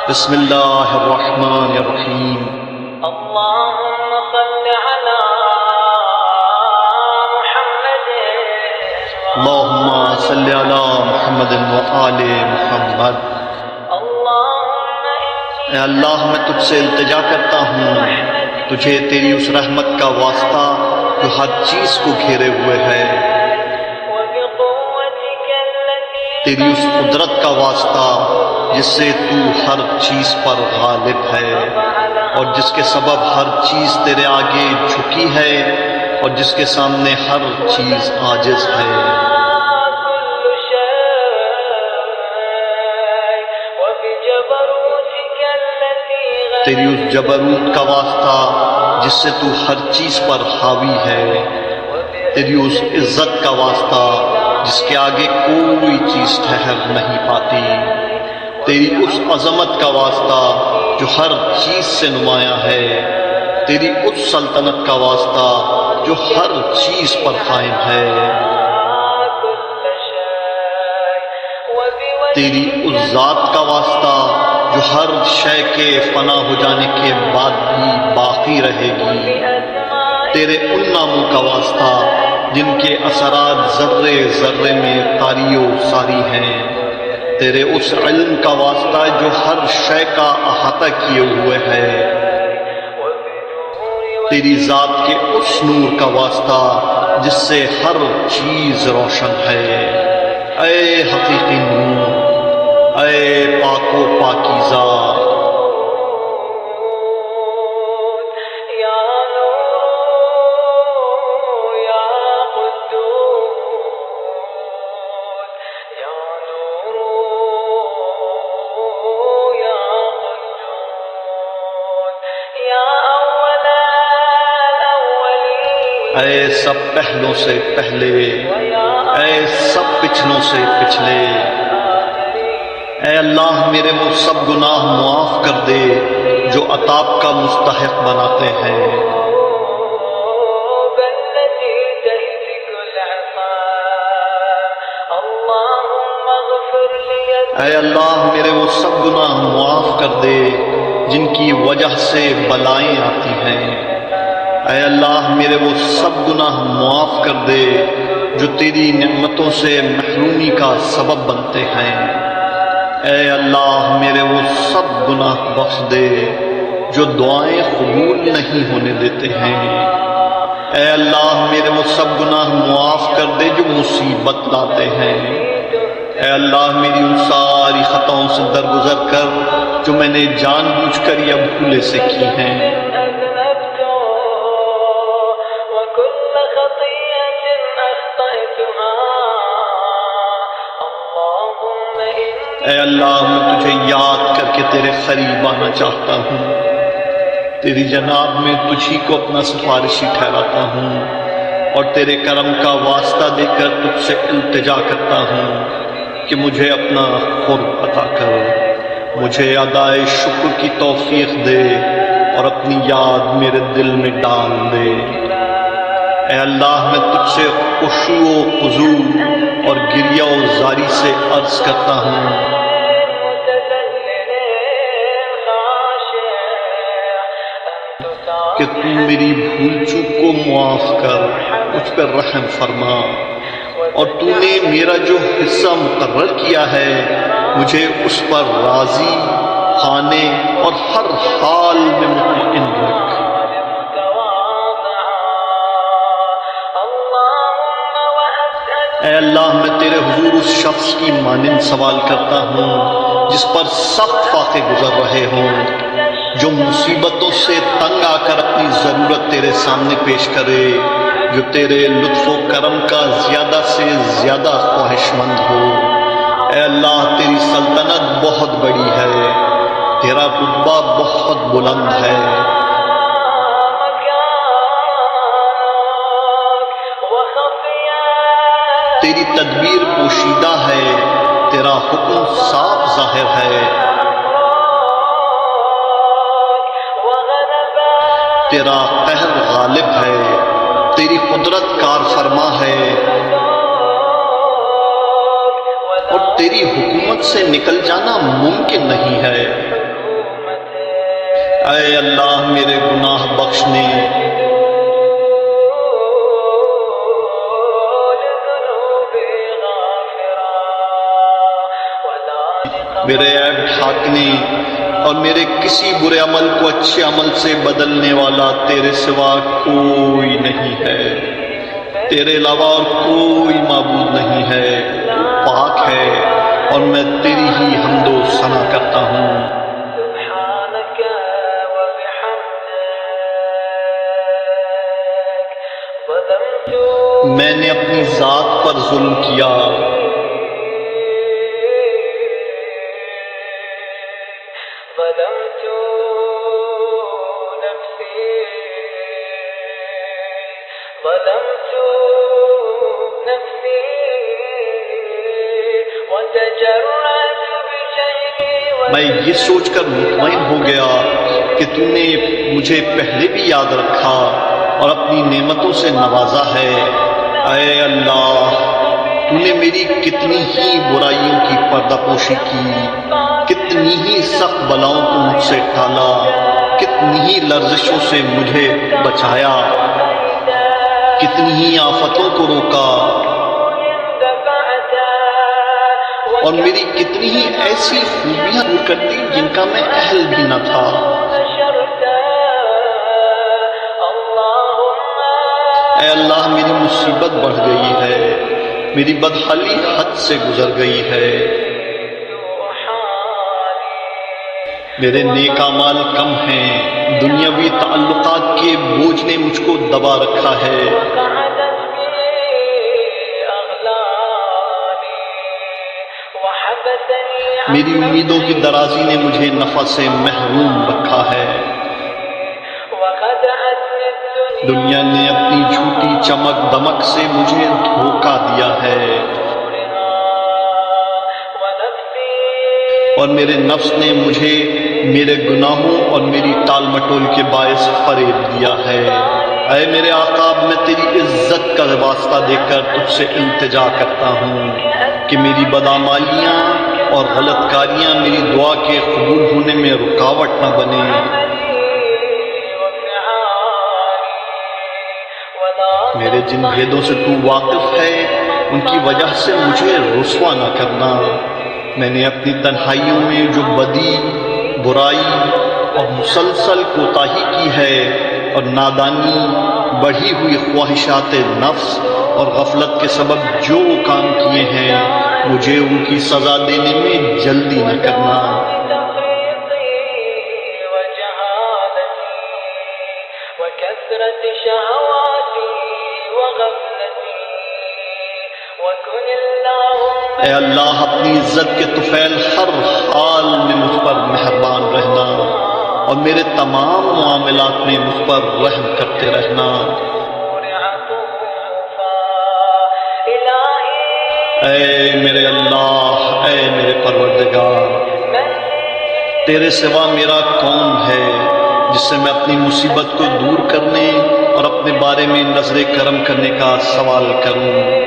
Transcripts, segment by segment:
بسم اللہ الرحمن الرحیم اللهم صل على محمد اللہم صلی علی محمد وآل محمد۔ اے اللہ میں تجھ سے التجا کرتا ہوں، تجھے تیری اس رحمت کا واسطہ جو ہر چیز کو گھیرے ہوئے ہے، تیری اس قدرت کا واسطہ جس سے تو ہر چیز پر غالب ہے اور جس کے سبب ہر چیز تیرے آگے جھکی ہے اور جس کے سامنے ہر چیز عاجز ہے۔ تیری اس جبروت کا واسطہ جس سے تو ہر چیز پر حاوی ہے، تیری اس عزت کا واسطہ جس کے آگے کوئی چیز ٹھہر نہیں پاتی، تیری اس عظمت کا واسطہ جو ہر چیز سے نمایاں ہے، تیری اس سلطنت کا واسطہ جو ہر چیز پر قائم ہے، تیری اس ذات کا واسطہ جو ہر شے کے فنا ہو جانے کے بعد بھی باقی رہے گی، تیرے ان ناموں کا واسطہ جن کے اثرات ذرے ذرے میں طاری و ساری ہیں، تیرے اس علم کا واسطہ جو ہر شے کا احاطہ کیے ہوئے ہے، تیری ذات کے اس نور کا واسطہ جس سے ہر چیز روشن ہے۔ اے حقیقی نور، اے پاک و پاکیزہ، اے سب پہلوں سے پہلے، اے سب پچھلوں سے پچھلے، اے اللہ میرے وہ سب گناہ معاف کر دے جو عطاب کا مستحق بناتے ہیں۔ اے اللہ میرے وہ سب گناہ معاف کر دے جن کی وجہ سے بلائیں آتی ہیں۔ اے اللہ میرے وہ سب گناہ معاف کر دے جو تیری نعمتوں سے محرومی کا سبب بنتے ہیں۔ اے اللہ میرے وہ سب گناہ بخش دے جو دعائیں قبول نہیں ہونے دیتے ہیں۔ اے اللہ میرے وہ سب گناہ معاف کر دے جو مصیبت لاتے ہیں۔ اے اللہ میری ان ساری خطاؤں سے درگزر کر جو میں نے جان بوجھ کر یا بھولے سے کی ہیں۔ اے اللہ میں تجھے یاد کر کے تیرے قریب آنا چاہتا ہوں، تیری جناب میں تجھی کو اپنا سفارشی ٹھہراتا ہوں اور تیرے کرم کا واسطہ دے کر تجھ سے التجا کرتا ہوں کہ مجھے اپنا قرب عطا کر، مجھے ادائے شکر کی توفیق دے اور اپنی یاد میرے دل میں ڈال دے۔ اے اللہ میں تجھ سے خشوع و خضوع اور گریہ و زاری سے عرض کرتا ہوں کہ تو میری بھول چوک کو معاف کر، مجھ پر رحم فرما، اور تو نے میرا جو حصہ مقرر کیا ہے مجھے اس پر راضی، خانے اور ہر حال میں مطمئن رکھ۔ اے اللہ میں تیرے حضور اس شخص کی مانند سوال کرتا ہوں جس پر سخت فاقے گزر رہے ہوں، جو مصیبتوں سے تنگ آ کر اپنی ضرورت تیرے سامنے پیش کرے، جو تیرے لطف و کرم کا زیادہ سے زیادہ خواہش مند ہو۔ اے اللہ تیری سلطنت بہت بڑی ہے، تیرا رتبہ بہت بلند ہے، تیری تدبیر پوشیدہ ہے، تیرا حکم صاف ظاہر ہے، تیرا قہر غالب ہے، تیری قدرت کار فرما ہے، اور تیری حکومت سے نکل جانا ممکن نہیں ہے۔ اے اللہ میرے گناہ بخشنے، میرے عیب ڈھانکنے اور میرے کسی برے عمل کو اچھے عمل سے بدلنے والا تیرے سوا کوئی نہیں ہے، تیرے علاوہ اور کوئی معبود نہیں ہے، تو پاک ہے اور میں تیری ہی حمد و ثنا کرتا ہوں۔ میں نے اپنی ذات پر ظلم کیا، میں یہ سوچ کر مطمئن ہو گیا کہ تو نے مجھے پہلے بھی یاد رکھا اور اپنی نعمتوں سے نوازا ہے۔ اے اللہ، تو نے میری کتنی ہی برائیوں کی پردہ پوشی کی، کتنی ہی سخت بلاؤں کو مجھ سے ٹالا، کتنی ہی لرزشوں سے مجھے بچایا، کتنی ہی آفتوں کو روکا، اور میری کتنی ہی ایسی خوبیاں دور کر دی جن کا میں اہل بھی نہ تھا۔ اے اللہ، میری مصیبت بڑھ گئی ہے، میری بدحالی حد سے گزر گئی ہے، میرے نیک اعمال کم ہیں، دنیاوی تعلقات کے بوجھ نے مجھ کو دبا رکھا ہے، میری امیدوں کی درازی نے مجھے نفع سے محروم رکھا ہے، دنیا نے اپنی جھوٹی چمک دمک سے مجھے دھوکا دیا ہے، اور میرے نفس نے مجھے میرے گناہوں اور میری ٹال مٹول کے باعث فریب دیا ہے۔ اے میرے آقا، میں تیری عزت کا واسطہ دے کر تجھ سے التجا کرتا ہوں کہ میری بدعمالیاں اور غلط کاریاں میری دعا کے قبول ہونے میں رکاوٹ نہ بنے۔ میرے جن بھیدوں سے تو واقف ہے ان کی وجہ سے مجھے رسوا نہ کرنا۔ میں نے اپنی تنہائیوں میں جو بدی، برائی اور مسلسل کوتاہی کی ہے، اور نادانی، بڑھی ہوئی خواہشات نفس اور غفلت کے سبب جو کام کیے ہیں، مجھے ان کی سزا دینے میں جلدی نہ کرنا۔ اے اللہ، اپنی عزت کے طفیل ہر حال میں مجھ پر مہربان رہنا اور میرے تمام معاملات میں مجھ پر رحم کرتے رہنا۔ اے میرے اللہ، اے میرے پروردگار، تیرے سوا میرا کون ہے جس سے میں اپنی مصیبت کو دور کرنے اور اپنے بارے میں نظر کرم کرنے کا سوال کروں۔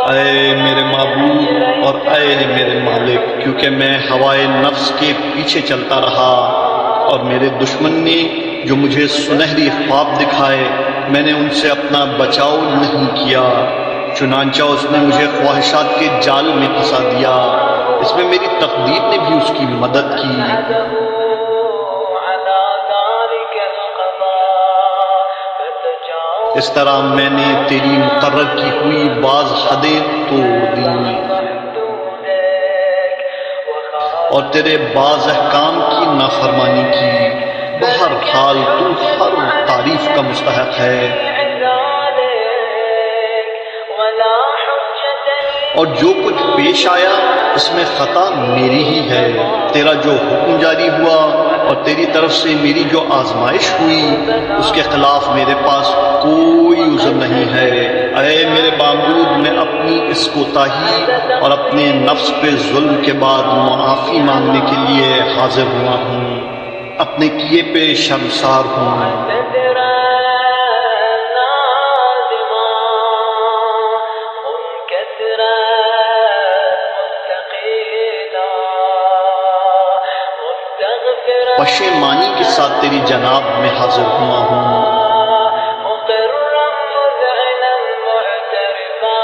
اے میرے معبود اور اے میرے مالک، کیونکہ میں ہوائے نفس کے پیچھے چلتا رہا اور میرے دشمن نے جو مجھے سنہری خواب دکھائے، میں نے ان سے اپنا بچاؤ نہیں کیا، چنانچہ اس نے مجھے خواہشات کے جال میں پھنسا دیا، اس میں میری تقدیر نے بھی اس کی مدد کی۔ اس طرح میں نے تیری مقرر کی ہوئی بعض حدیں توڑ دیں اور تیرے بعض احکام کی نافرمانی کی۔ بہرحال تو ہر تعریف کا مستحق ہے، اور جو کچھ پیش آیا اس میں خطا میری ہی ہے۔ تیرا جو حکم جاری ہوا اور تیری طرف سے میری جو آزمائش ہوئی، اس کے خلاف میرے پاس کوئی عذر نہیں ہے۔ اے میرے معبود، میں اپنی اس کوتاہی اور اپنے نفس پہ ظلم کے بعد معافی مانگنے کے لیے حاضر ہوا ہوں، اپنے کیے پہ شرمسار ہوں۔ حاضر ہوا ہوں۔ مقرا مذعنا معترفا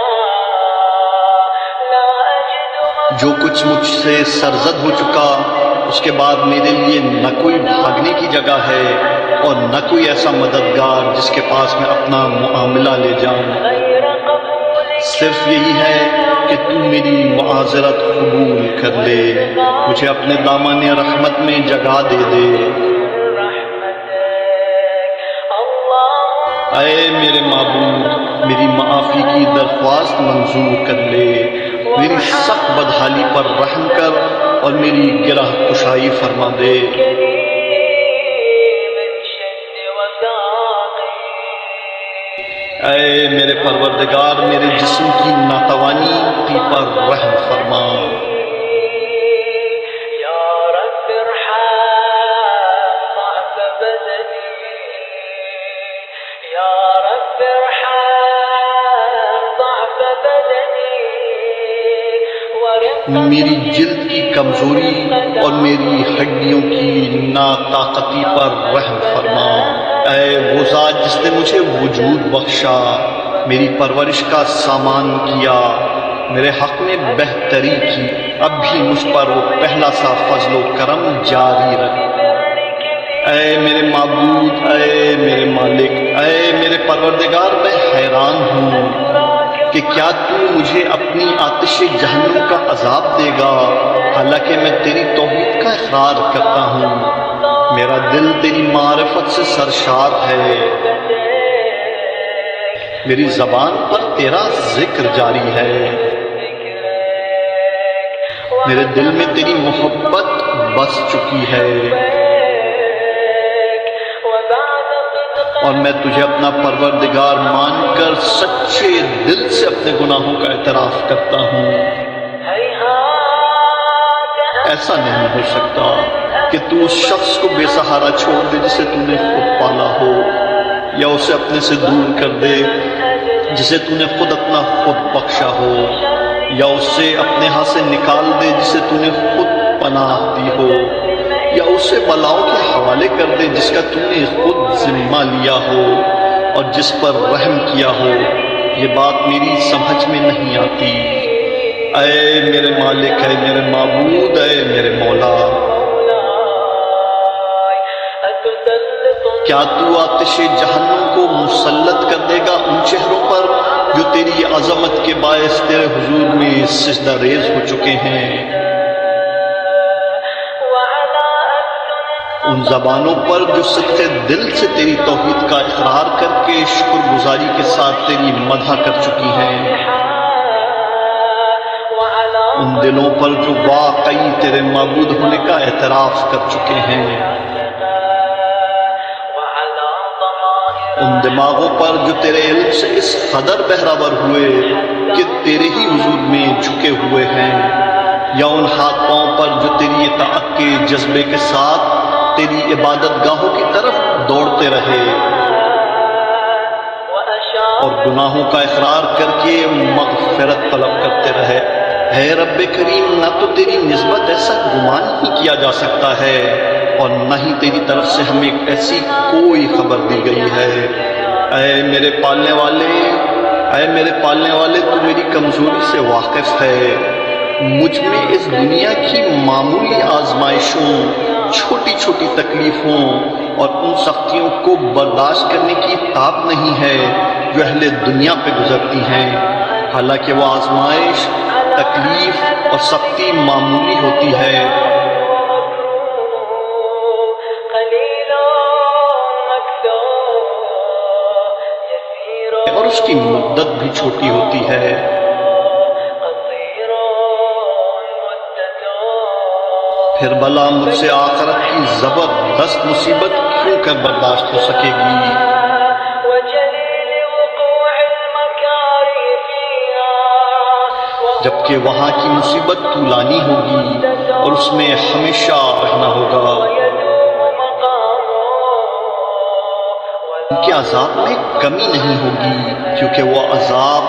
لا أجد جو کچھ مجھ سے سرزد ہو چکا اس کے بعد میرے لیے نہ کوئی بھاگنے کی جگہ ہے اور نہ کوئی ایسا مددگار جس کے پاس میں اپنا معاملہ لے جاؤں۔ غير قبول صرف یہی ہے کہ تو میری معذرت قبول کر لے، مجھے اپنے دامن رحمت میں جگہ دے دے۔ رحمتك اللهم اے میرے معبود میری معافی کی درخواست منظور کر لے، میری سخت بدحالی پر رحم کر اور میری گرہ کشائی فرما دے۔ كريم الشد وثاقي اے میرے پروردگار میرے جسم کی ناتوانی پر رحم فرما۔ يا رب ارحم ضعف بدني يا رب ارحم ضعف بدني ورقة میری جلد کی کمزوری اور میری ہڈیوں کی ناطاقتی پر رحم فرما۔ اے وہ ذات جس نے مجھے وجود بخشا، میری پرورش کا سامان کیا، میرے حق میں بہتری کی، اب بھی مجھ پر وہ پہلا سا فضل و کرم جاری رکھ۔ اے میرے معبود، اے میرے مالک، اے میرے پروردگار، میں حیران ہوں کہ کیا تو مجھے اپنی آتش جہنم کا عذاب دے گا، حالانکہ میں تیری توحید کا اقرار کرتا ہوں، میرا دل تیری معرفت سے سرشار ہے، میری زبان پر تیرا ذکر جاری ہے، میرے دل میں تیری محبت بس چکی ہے، اور میں تجھے اپنا پروردگار مان کر سچے دل سے اپنے گناہوں کا اعتراف کرتا ہوں۔ ایسا نہیں ہو سکتا کہ تو اس شخص کو بے سہارا چھوڑ دے جسے تو نے خود پالا ہو، یا اسے اپنے سے دور کر دے جسے تو نے خود اپنا خود بخشا ہو، یا اسے اپنے ہاتھ سے نکال دے جسے تو نے خود پناہ دی ہو، یا اسے بلاؤں کے حوالے کر دے جس کا تو نے خود ذمہ لیا ہو اور جس پر رحم کیا ہو۔ یہ بات میری سمجھ میں نہیں آتی۔ اے میرے مالک، اے میرے معبود، اے میرے مولا، کیا تو آتش جہنم کو مسلط کر دے گا ان چہروں پر جو تیری عظمت کے باعث تیرے حضور میں سجدہ ریز ہو چکے ہیں، ان زبانوں پر جو سچے دل سے تیری توحید کا اقرار کر کے شکر گزاری کے ساتھ تیری مدح کر چکی ہیں، ان دلوں پر جو واقعی تیرے معبود ہونے کا اعتراف کر چکے ہیں، ان دماغوں پر جو تیرے علم سے اس قدر بہراور ہوئے کہ تیرے ہی حضور میں جھکے ہوئے ہیں، یا ان ہاتھ پاؤں پر جو تیری اطاعت کے جذبے کے ساتھ تیری عبادت گاہوں کی طرف دوڑتے رہے اور گناہوں کا اقرار کر کے مغفرت طلب کرتے رہے۔ اے رب کریم، نہ تو تیری نسبت ایسا گمان ہی کیا جا سکتا ہے اور نہ ہی تیری طرف سے ہمیں ایسی کوئی خبر دی گئی ہے۔ اے میرے پالنے والے، تو میری کمزوری سے واقف ہے، مجھ میں اس دنیا کی معمولی آزمائشوں، چھوٹی چھوٹی تکلیفوں اور ان سختیوں کو برداشت کرنے کی تاب نہیں ہے جو اہل دنیا پہ گزرتی ہیں، حالانکہ وہ آزمائش، تکلیف اور سختی معمولی ہوتی ہے اور اس کی مدت بھی چھوٹی ہوتی ہے۔ پھر بلا مجھ سے آخرت کی زبردست مصیبت کیوں کر برداشت ہو سکے گی؟ جبکہ وہاں کی مصیبت طولانی ہوگی اور اس میں ہمیشہ رہنا ہوگا۔ ان کے عذاب میں کمی نہیں ہوگی، کیونکہ وہ عذاب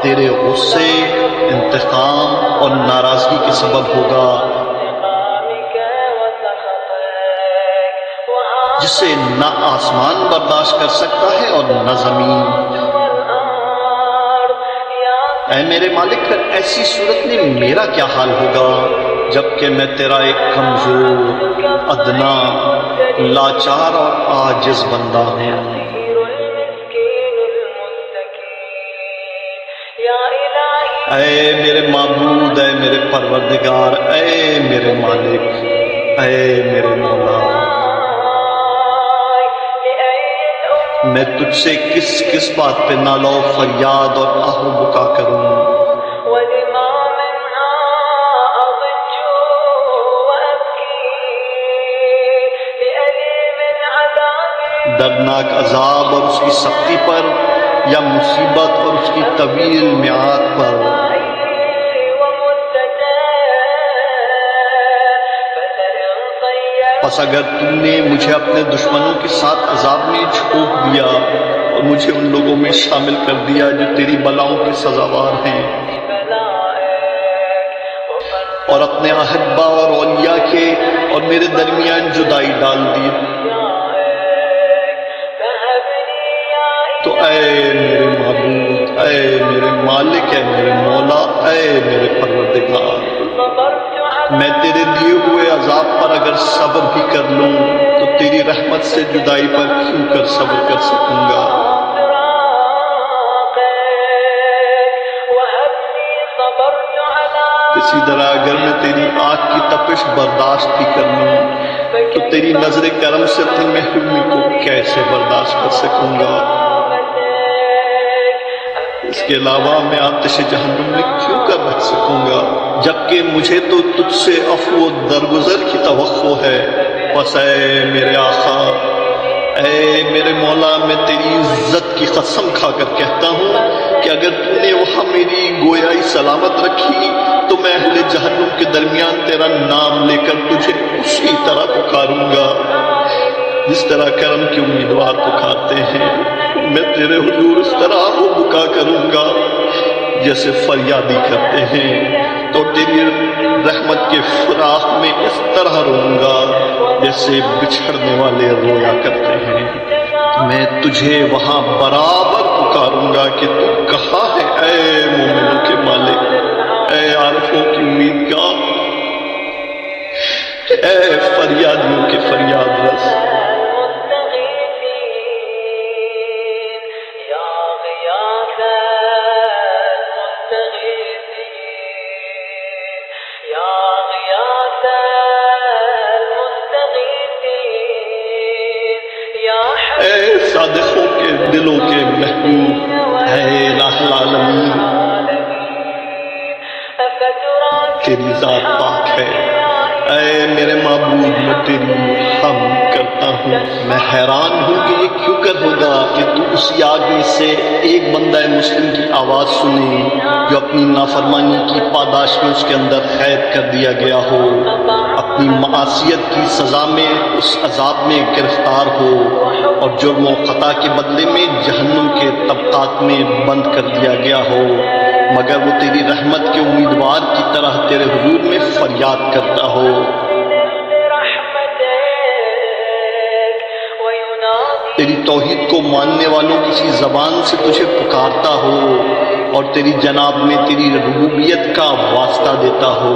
تیرے غصے، انتقام اور ناراضگی کے سبب ہوگا۔ جسے نہ آسمان برداشت کر سکتا ہے اور نہ زمین۔ والأرض يا اے میرے مالک، پھر ایسی صورت میں میرا کیا حال ہوگا جبکہ میں تیرا ایک کمزور، ادنا، لاچار اور عاجز بندہ ہوں۔ الفقير المسكين المستكين يا إلهي اے میرے معبود، اے میرے پروردگار، اے میرے مالک، اے میرے مولا، لأي الأمور میں تجھ سے کس کس بات پہ نالو فریاد اور آہ و بکا کروں؟ ولما منها أضج وأبكي لأليم عذاب دردناک عذاب اور اس کی سختی پر، یا مصیبت اور اس کی طویل میعاد پر؟ ومدته فلئن طيبت پس اگر تم نے مجھے اپنے دشمنوں کے ساتھ عذاب میں جھونک دیا اور مجھے ان لوگوں میں شامل کر دیا جو تیری بلاؤں کے سزاوار ہیں، بلائك وفرجك اور اپنے احبا اور اولیاء کے اور میرے درمیان جدائی ڈال دی، فهبني يا تو اے میرے معبود، اے میرے مالک، اے میرے مولا، اے میرے پروردگار، صبرت على میں تیرے دیے ہوئے عذاب پر اگر صبر بھی کر لوں تو تیری رحمت سے جدائی پر کیوں کر صبر کر سکوں گا؟ فراقك وهبني صبرت على اسی طرح اگر میں تیری آگ کی تپش برداشت بھی کر لوں تو تیری نظر کرم سے اپنی محرومی کو کیسے برداشت کر سکوں گا؟ اس کے علاوہ میں آتش جہنم میں کیوں کر رکھ سکوں گا جبکہ مجھے تو تجھ سے عفو و درگزر کی توقع ہے؟ بس اے میرے آقا، اے میرے مولا، میں تیری عزت کی قسم کھا کر کہتا ہوں کہ اگر تو نے وہاں میری گویائی سلامت رکھی تو میں اہل جہنم کے درمیان تیرا نام لے کر تجھے اسی طرح پکاروں گا جس طرح کرم کے امیدوار پکارتے ہیں۔ میں تیرے حضور اس طرح ہو بکا کروں گا جیسے فریادی کرتے ہیں، تو تیری رحمت کے فراق میں اس طرح روں گا جیسے بچھڑنے والے رویا کرتے ہیں۔ میں تجھے وہاں برابر پکاروں گا کہ تو کہاں ہے اے مومنوں کے مالک، اے عارفوں کی امید گاہ، اے فریادیوں کے فریاد رس۔ المستغيثين يا غياث المستغيثين يا غياث المستغيثين يا اے صادقوں کے دلوں کے محبوب، اے الہ العالمین، تیری ذات پاک ہے۔ اے میرے معبود، میں تیری حمد کرتا ہوں۔ میں حیران ہوں کہ یہ کیوں کر ہوگا کہ تو اسی آگ میں سے ایک بندہ مسلم کی آواز سنے جو اپنی نافرمانی کی پاداش میں اس کے اندر قید کر دیا گیا ہو، اپنی معصیت کی سزا میں اس عذاب میں گرفتار ہو اور جرم و خطا کے بدلے میں جہنم کے طبقات میں بند کر دیا گیا ہو، مگر وہ تیری رحمت کے امیدوار کی طرح تیرے حضور میں فریاد کرتا ہو۔ تیری توحید کو ماننے والوں کسی زبان سے تجھے پکارتا ہو اور تیری جناب میں تیری ربوبیت کا واسطہ دیتا ہو۔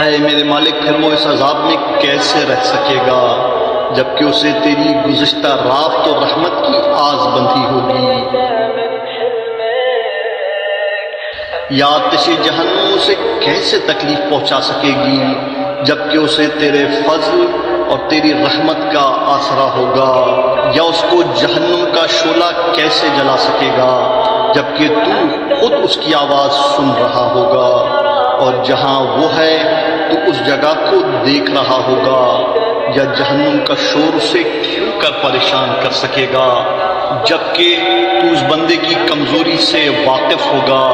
اے میرے مالک، پھر وہ اس عذاب میں کیسے رہ سکے گا جبکہ اسے تیری گزشتہ رات اور رحمت کی آس بندھی ہوگی؟ یا آتش جہنم اسے کیسے تکلیف پہنچا سکے گی جبکہ اسے تیرے فضل اور تیری رحمت کا آسرا ہوگا؟ یا اس کو جہنم کا شعلہ کیسے جلا سکے گا جبکہ تو خود اس کی آواز سن رہا ہوگا، اور جہاں وہ ہے تو اس جگہ کو دیکھ رہا ہوگا؟ یا جہنم کا شور اسے کیوں کر پریشان کر سکے گا جبکہ تو اس بندے کی کمزوری سے واقف ہوگا؟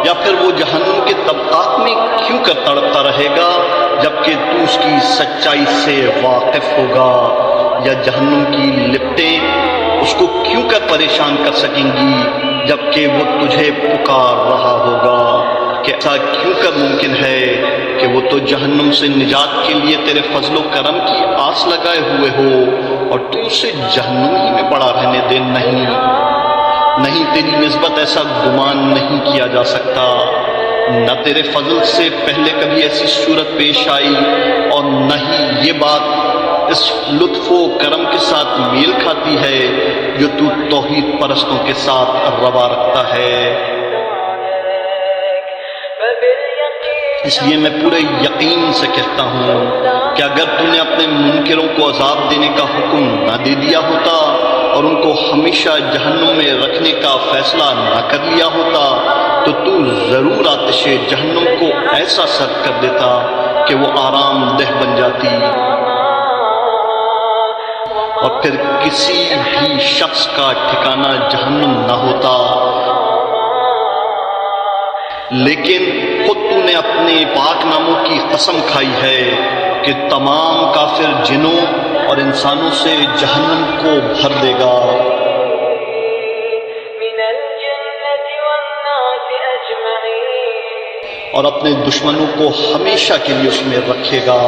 یا پھر وہ جہنم کے طبقات میں کیوں کر تڑپتا رہے گا جبکہ تو اس کی سچائی سے واقف ہوگا؟ یا جہنم کی لپٹیں اس کو کیوں کر پریشان کر سکیں گی جبکہ وہ تجھے پکار رہا ہوگا؟ کہ ایسا کیوں کر ممکن ہے کہ وہ تو جہنم سے نجات کے لیے تیرے فضل و کرم کی آس لگائے ہوئے ہو اور تو اسے جہنم ہی میں پڑا رہنے دے؟ نہیں، تیری نسبت ایسا گمان نہیں کیا جا سکتا۔ نہ تیرے فضل سے پہلے کبھی ایسی صورت پیش آئی اور نہ ہی یہ بات اس لطف و کرم کے ساتھ میل کھاتی ہے جو تو توحید پرستوں کے ساتھ روا رکھتا ہے۔ اس لیے میں پورے یقین سے کہتا ہوں کہ اگر تو نے اپنے منکروں کو عذاب دینے کا حکم نہ دے دیا ہوتا اور ان کو ہمیشہ جہنم میں رکھنے کا فیصلہ نہ کر لیا ہوتا تو ضرور آتش جہنم کو ایسا سرد کر دیتا کہ وہ آرام دہ بن جاتی اور پھر کسی بھی شخص کا ٹھکانہ جہنم نہ ہوتا۔ لیکن خود تو نے اپنے پاک ناموں کی قسم کھائی ہے کہ تمام کافر جنوں اور انسانوں سے جہنم کو بھر دے گا اور اپنے دشمنوں کو ہمیشہ کے لیے اس میں رکھے گا۔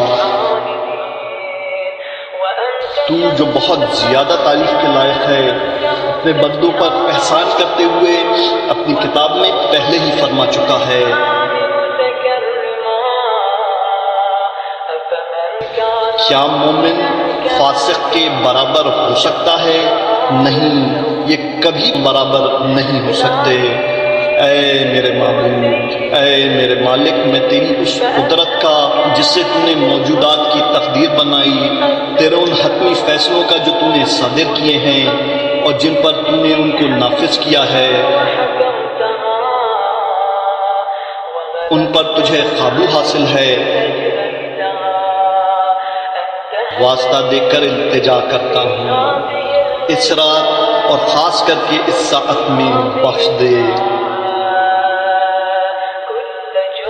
تو جو بہت زیادہ تعریف کے لائق ہے، اپنے بندوں پر احسان کرتے ہوئے اپنی کتاب میں پہلے ہی فرما چکا ہے۔ کیا مومن فاسق کے برابر ہو سکتا ہے؟ نہیں، یہ کبھی برابر نہیں ہو سکتے۔ اے میرے معبود، اے میرے مالک، میں تیری اس قدرت کا جس سے تو نے موجودات کی تقدیر بنائی، تیرے ان حتمی فیصلوں کا جو تو نے صادر کیے ہیں اور جن پر تو نے ان کو نافذ کیا ہے، ان پر تجھے قابو حاصل ہے، واسطہ دے کر التجا کرتا ہوں اس رات اور خاص کر کے اس ساعت میں بخش دے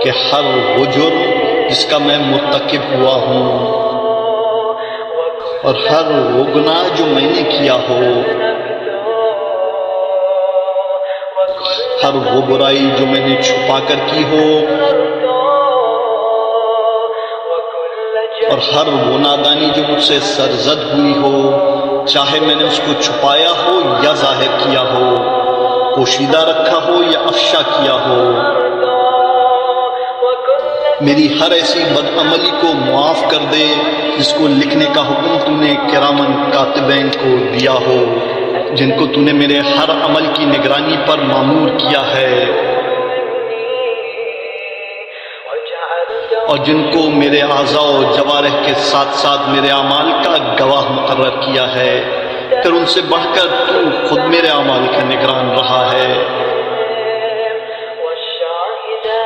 کہ ہر وہ جرم جس کا میں مرتکب ہوا ہوں اور ہر وہ گناہ جو میں نے کیا ہو، ہر وہ برائی جو میں نے چھپا کر کی ہو اور ہر وہ نادانی جو مجھ سے سرزد ہوئی ہو، چاہے میں نے اس کو چھپایا ہو یا ظاہر کیا ہو، پوشیدہ رکھا ہو یا افشا کیا ہو، میری ہر ایسی بدعملی کو معاف کر دے جس کو لکھنے کا حکم تو نے کرامن کاتبین کو دیا ہو، جن کو تو نے میرے ہر عمل کی نگرانی پر مامور کیا ہے اور جن کو میرے اعضاء و جوارح کے ساتھ ساتھ میرے اعمال کا گواہ مقرر کیا ہے، پھر ان سے بڑھ کر تو خود میرے اعمال کا نگران رہا ہے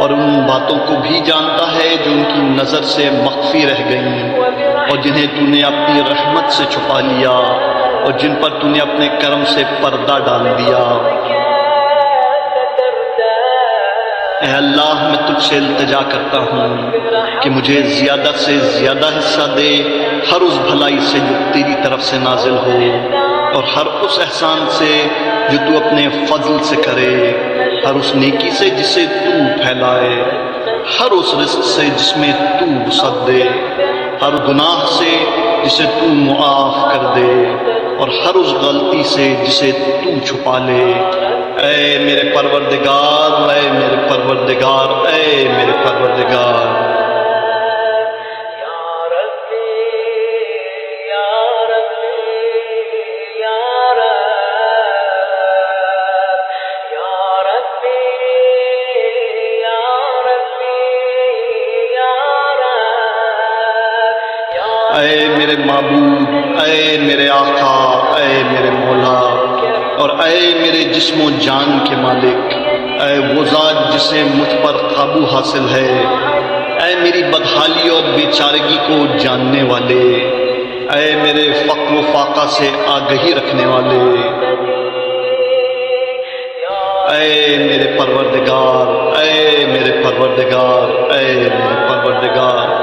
اور ان باتوں کو بھی جانتا ہے جو ان کی نظر سے مخفی رہ گئیں اور جنہیں تو نے اپنی رحمت سے چھپا لیا اور جن پر تو نے اپنے کرم سے پردہ ڈال دیا۔ اے اللہ، میں تجھ سے التجا کرتا ہوں کہ مجھے زیادہ سے زیادہ حصہ دے ہر اس بھلائی سے جو تیری طرف سے نازل ہو اور ہر اس احسان سے جو تو اپنے فضل سے کرے، ہر اس نیکی سے جسے تو پھیلائے، ہر اس رزق سے جس میں تو وسعت دے، ہر گناہ سے جسے تو معاف کر دے اور ہر اس غلطی سے جسے تو چھپا لے۔ اے میرے پروردگار، اے میرے پروردگار، اے میرے پروردگار، اے میرے معبود، اے میرے آقا، اے میرے مولا اور اے میرے جسم و جان کے مالک، اے وہ ذات جسے مجھ پر قابو حاصل ہے، اے میری بدحالی اور بیچارگی کو جاننے والے، اے میرے فقر و فاقہ سے آگہی رکھنے والے، اے میرے پروردگار، اے میرے پروردگار، اے میرے پروردگار،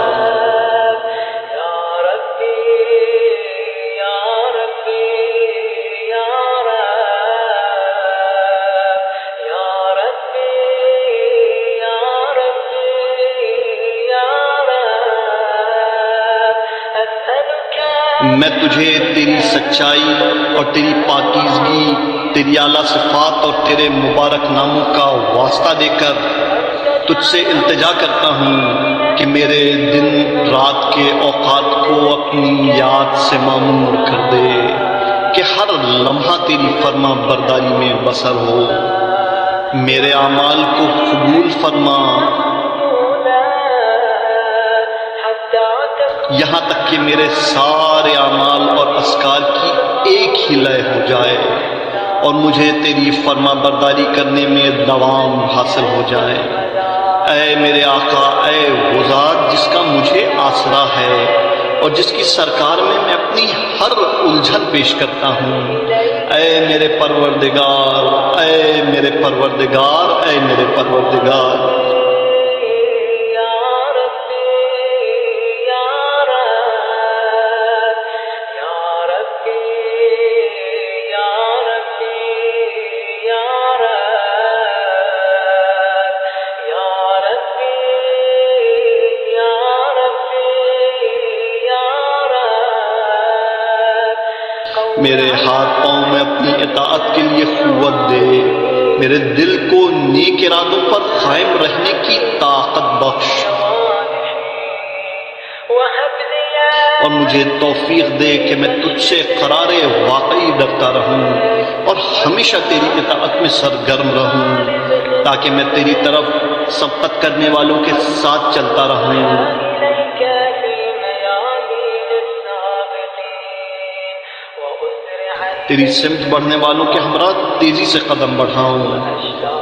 میں تجھے تیری سچائی اور تیری پاکیزگی، تیری اعلیٰ صفات اور تیرے مبارک ناموں کا واسطہ دے کر تجھ سے التجا کرتا ہوں کہ میرے دن رات کے اوقات کو اپنی یاد سے معمور کر دے، کہ ہر لمحہ تیری فرما برداری میں بسر ہو۔ میرے اعمال کو قبول فرما، یہاں تک کہ میرے سارے اعمال اور اذکار کی ایک ہی لے ہو جائے اور مجھے تیری فرما برداری کرنے میں دوام حاصل ہو جائے۔ اے میرے آقا، اے وہ ذات جس کا مجھے آسرا ہے اور جس کی سرکار میں اپنی ہر الجھن پیش کرتا ہوں۔ اے میرے پروردگار، اے میرے پروردگار، اے میرے پروردگار، میرے ہاتھ پاؤں میں اپنی اطاعت کے لیے قوت دے، میرے دل کو نیک ارادوں پر قائم رہنے کی طاقت بخش، اور مجھے توفیق دے کہ میں تجھ سے قرار واقعی ڈرتا رہوں اور ہمیشہ تیری اطاعت میں سرگرم رہوں، تاکہ میں تیری طرف سبقت کرنے والوں کے ساتھ چلتا رہوں، تیری سمت بڑھنے والوں کے ہمراہ تیزی سے قدم بڑھاؤں،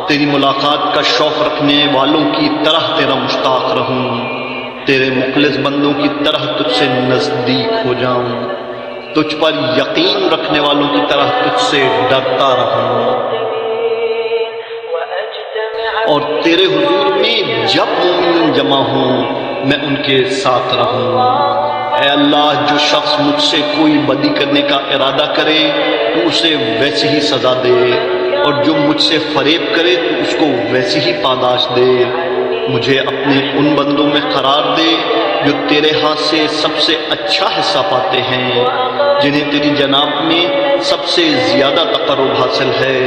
تیری ملاقات کا شوق رکھنے والوں کی طرح تیرا مشتاق رہوں، تیرے مخلص بندوں کی طرح تجھ سے نزدیک ہو جاؤں، تجھ پر یقین رکھنے والوں کی طرح تجھ سے ڈرتا رہوں، اور تیرے حضور میں جب مومن جمع ہوں میں ان کے ساتھ رہوں۔ اے اللہ، جو شخص مجھ سے کوئی بدی کرنے کا ارادہ کرے تو اسے ویسی ہی سزا دے، اور جو مجھ سے فریب کرے تو اس کو ویسی ہی پاداش دے۔ مجھے اپنے ان بندوں میں قرار دے جو تیرے ہاتھ سے سب سے اچھا حصہ پاتے ہیں، جنہیں تیری جناب میں سب سے زیادہ تقرب حاصل ہے،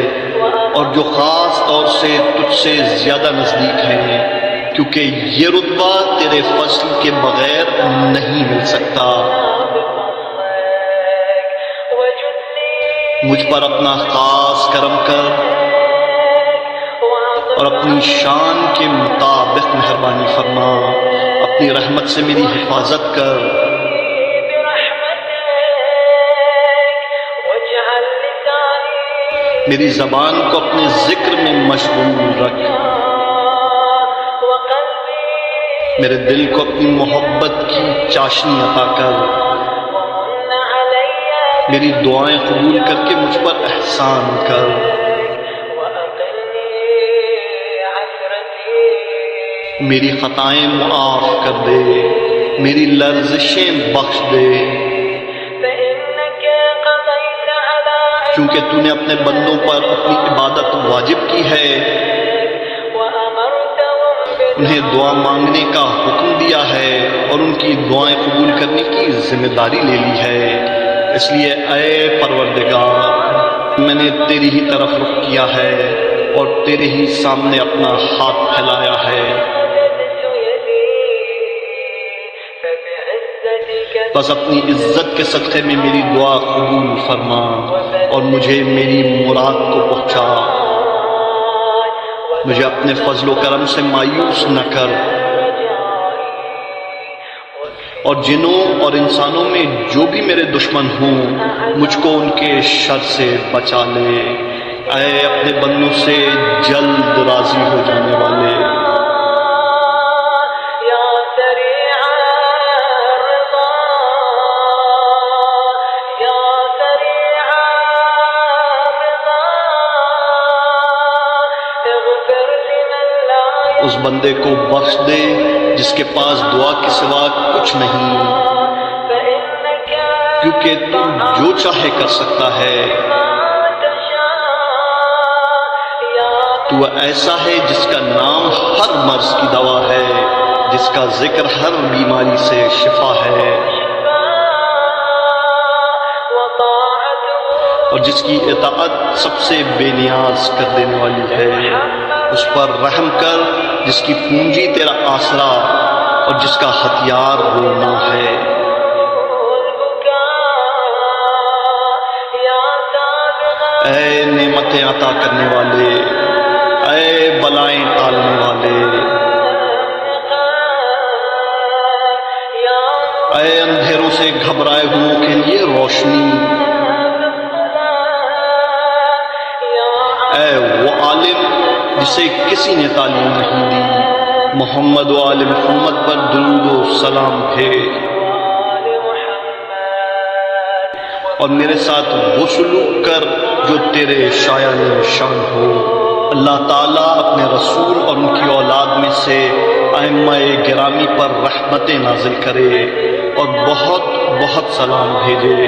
اور جو خاص طور سے تجھ سے زیادہ نزدیک ہیں، کیونکہ یہ رتبہ تیرے فضل کے بغیر نہیں مل سکتا۔ مجھ پر اپنا خاص کرم کر اور اپنی شان کے مطابق مہربانی فرما، اپنی رحمت سے میری حفاظت کر، میری زبان کو اپنے ذکر میں مشغول رکھ، میرے دل کو اپنی محبت کی چاشنی عطا کر، میری دعائیں قبول کر کے مجھ پر احسان کر، میری خطائیں معاف کر دے، میری لرزشیں بخش دے، چونکہ تو نے اپنے بندوں پر اپنی عبادت واجب کی ہے، انہیں دعا مانگنے کا حکم دیا ہے اور ان کی دعائیں قبول کرنے کی ذمہ داری لے لی ہے۔ اس لیے اے پروردگار، میں نے تیری ہی طرف رخ کیا ہے اور تیرے ہی سامنے اپنا ہاتھ پھیلایا ہے، بس اپنی عزت کے صدقے میں میری دعا قبول فرما اور مجھے میری مراد کو پہنچا، مجھے اپنے فضل و کرم سے مایوس نہ کر، اور جنوں اور انسانوں میں جو بھی میرے دشمن ہوں مجھ کو ان کے شر سے بچا لے۔ اے اپنے بندوں سے جلد راضی ہو جانے والے، اس بندے کو بخش دے جس کے پاس دعا کے سوا کچھ نہیں، کیونکہ تو جو چاہے کر سکتا ہے، تو ایسا ہے جس کا نام ہر مرض کی دوا ہے، جس کا ذکر ہر بیماری سے شفا ہے۔ اور جس کی اطاعت سب سے بے نیاز کر دینے والی ہے، اس پر رحم کر جس کی پونجی تیرا آسرا اور جس کا ہتھیار رونا ہے۔ اے نعمتیں عطا کرنے والے، اے بلائیں ٹالنے والے، اے اندھیروں سے گھبرائے ہوئوں کے لیے روشنی، اے وہ عالم جسے کسی نے تعلیم نہیں دی، محمد و آل محمد پر درود و سلام بھیج، اور میرے ساتھ وہ سلوک کر جو تیرے شایان شان ہو۔ اللہ تعالیٰ اپنے رسول اور ان کی اولاد میں سے ائمہ گرامی پر رحمتیں نازل کرے اور بہت بہت سلام بھیجے۔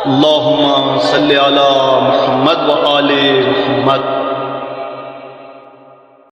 اللہم صلی علی محمد و آل محمد۔